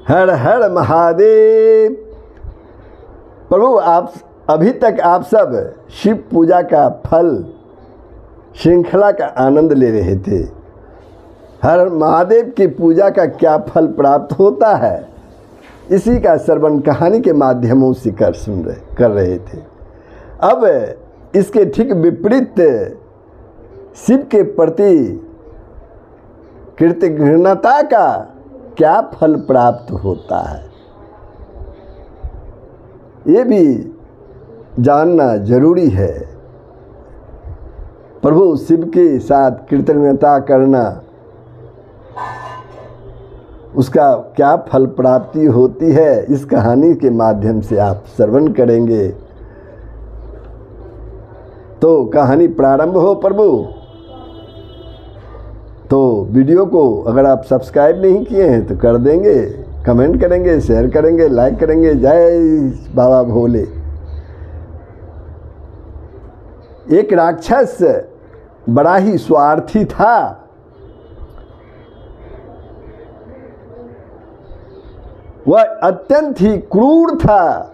हर हर महादेव। प्रभु आप अभी तक आप सब शिव पूजा का फल श्रृंखला का आनंद ले रहे थे। हर महादेव की पूजा का क्या फल प्राप्त होता है इसी का श्रवण कहानी के माध्यमों से कर रहे थे। अब इसके ठीक विपरीत शिव के प्रति कृतज्ञता का क्या फल प्राप्त होता है ये भी जानना जरूरी है। प्रभु शिव के साथ कृतज्ञता करना, उसका क्या फल प्राप्ति होती है इस कहानी के माध्यम से आप श्रवण करेंगे। तो कहानी प्रारंभ हो प्रभु। तो वीडियो को अगर आप सब्सक्राइब नहीं किए हैं तो कर देंगे, कमेंट करेंगे, शेयर करेंगे, लाइक करेंगे। जय बाबा भोले। एक राक्षस बड़ा ही स्वार्थी था। वह अत्यंत ही क्रूर था,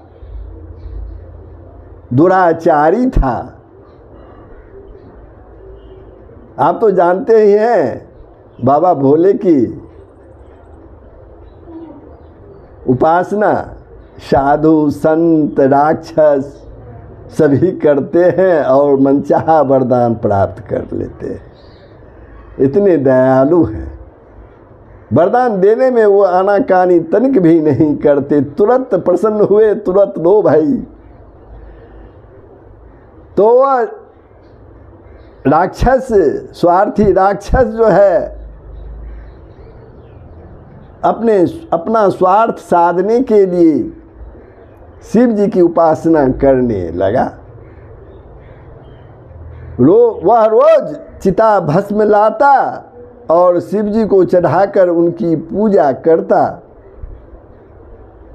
दुराचारी था। आप तो जानते ही हैं बाबा भोले की उपासना साधु संत राक्षस सभी करते हैं और मनचाहा वरदान प्राप्त कर लेते हैं। इतने दयालु हैं, वरदान देने में वो आनाकानी तनिक भी नहीं करते। तुरंत प्रसन्न हुए, तुरंत दो भाई। तो वह राक्षस, स्वार्थी राक्षस जो है अपना स्वार्थ साधने के लिए शिव जी की उपासना करने लगा। वह रोज चिता भस्म लाता और शिव जी को चढ़ाकर उनकी पूजा करता।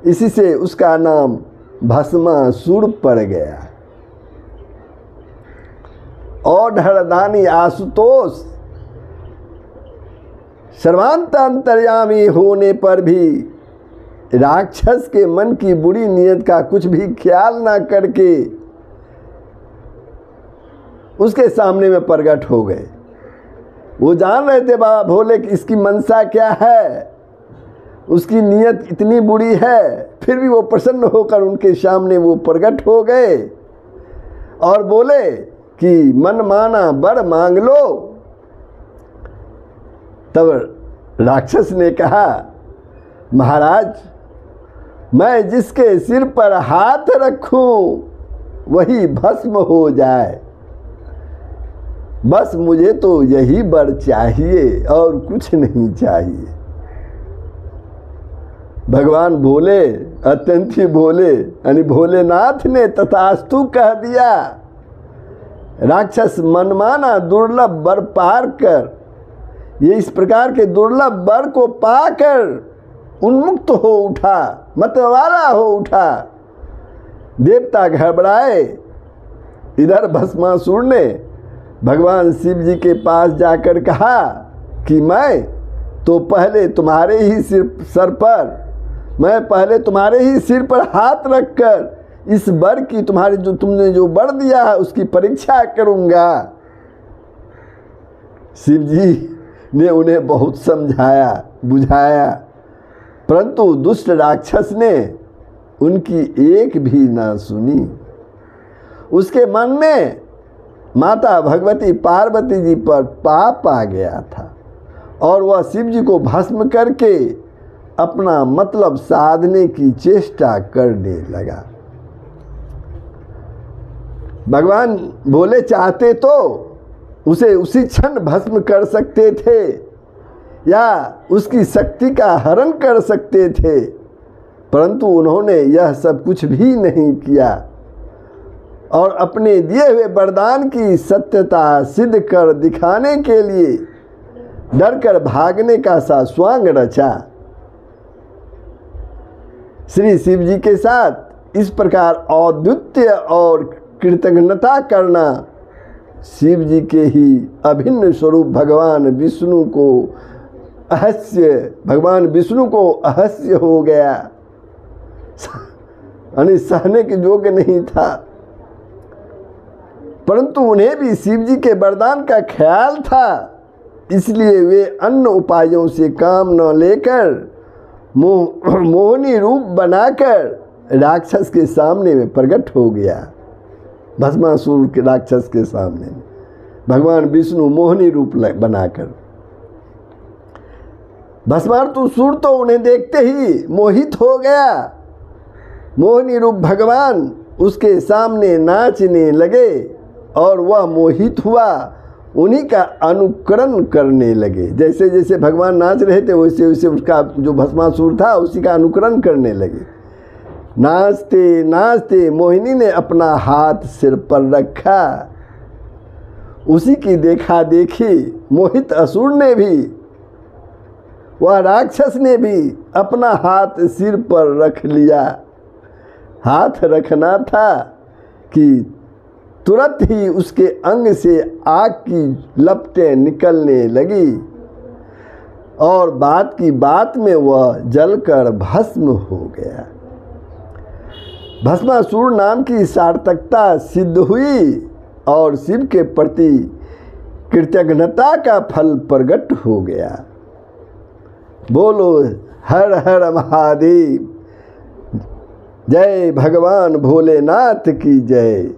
इसी से उसका नाम भस्मासुर पड़ गया। औढ़रदानी आशुतोष सर्वांत अंतर्यामी होने पर भी राक्षस के मन की बुरी नीयत का कुछ भी ख्याल ना करके उसके सामने में प्रकट हो गए। वो जान रहे थे बाबा भोले कि इसकी मनसा क्या है, उसकी नीयत इतनी बुरी है, फिर भी वो प्रसन्न होकर उनके सामने वो प्रकट हो गए और बोले कि मन माना वर मांग लो। तब राक्षस ने कहा, महाराज मैं जिसके सिर पर हाथ रखूं वही भस्म हो जाए, बस मुझे तो यही वर चाहिए और कुछ नहीं चाहिए। भगवान भोले, अत्यंत ही भोले यानी भोलेनाथ ने तथास्तु कह दिया। राक्षस मनमाना दुर्लभ वर पार कर, ये इस प्रकार के दुर्लभ वर को पाकर उन्मुक्त हो उठा, मतवाला हो उठा। देवता घबराए। इधर भस्मासुर ने भगवान शिव जी के पास जाकर कहा कि मैं पहले तुम्हारे ही सिर पर हाथ रखकर इस वर की तुमने जो वर दिया है उसकी परीक्षा करूंगा। शिव जी ने उन्हें बहुत समझाया, बुझाया, परंतु दुष्ट राक्षस ने उनकी एक भी ना सुनी। उसके मन में माता भगवती पार्वती जी पर पाप आ गया था और वह शिव जी को भस्म करके अपना मतलब साधने की चेष्टा करने लगा। भगवान भोले चाहते तो उसे उसी क्षण भस्म कर सकते थे या उसकी शक्ति का हरण कर सकते थे, परंतु उन्होंने यह सब कुछ भी नहीं किया और अपने दिए हुए वरदान की सत्यता सिद्ध कर दिखाने के लिए डर कर भागने का सा स्वांग रचा। श्री शिव जी के साथ इस प्रकार औद्वित्य और कृतज्ञता करना शिव जी के ही अभिन्न स्वरूप भगवान विष्णु को अहस्य, भगवान विष्णु को अहस्य हो गया, यानी सहने के योग्य नहीं था। परंतु उन्हें भी शिव जी के वरदान का ख्याल था, इसलिए वे अन्य उपायों से काम न लेकर मोहिनी रूप बनाकर राक्षस के सामने में प्रकट हो गया। भस्मासुर के राक्षस के सामने भगवान विष्णु मोहिनी रूप बनाकर, भस्मासुर तो उन्हें देखते ही मोहित हो गया। मोहिनी रूप भगवान उसके सामने नाचने लगे और वह मोहित हुआ, उन्हीं का अनुकरण करने लगे। जैसे जैसे भगवान नाच रहे थे वैसे वैसे उसका जो भस्मासुर था उसी का अनुकरण करने लगे। नाचते नाचते मोहिनी ने अपना हाथ सिर पर रखा। उसी की देखा देखी मोहित असुर ने भी, वह राक्षस ने भी अपना हाथ सिर पर रख लिया। हाथ रखना था कि तुरंत ही उसके अंग से आग की लपटें निकलने लगी और बात की बात में वह जलकर भस्म हो गया। भस्मासुर नाम की सार्थकता सिद्ध हुई और शिव के प्रति कृतज्ञता का फल प्रकट हो गया। बोलो हर हर महादेव, जय भगवान भोलेनाथ की जय।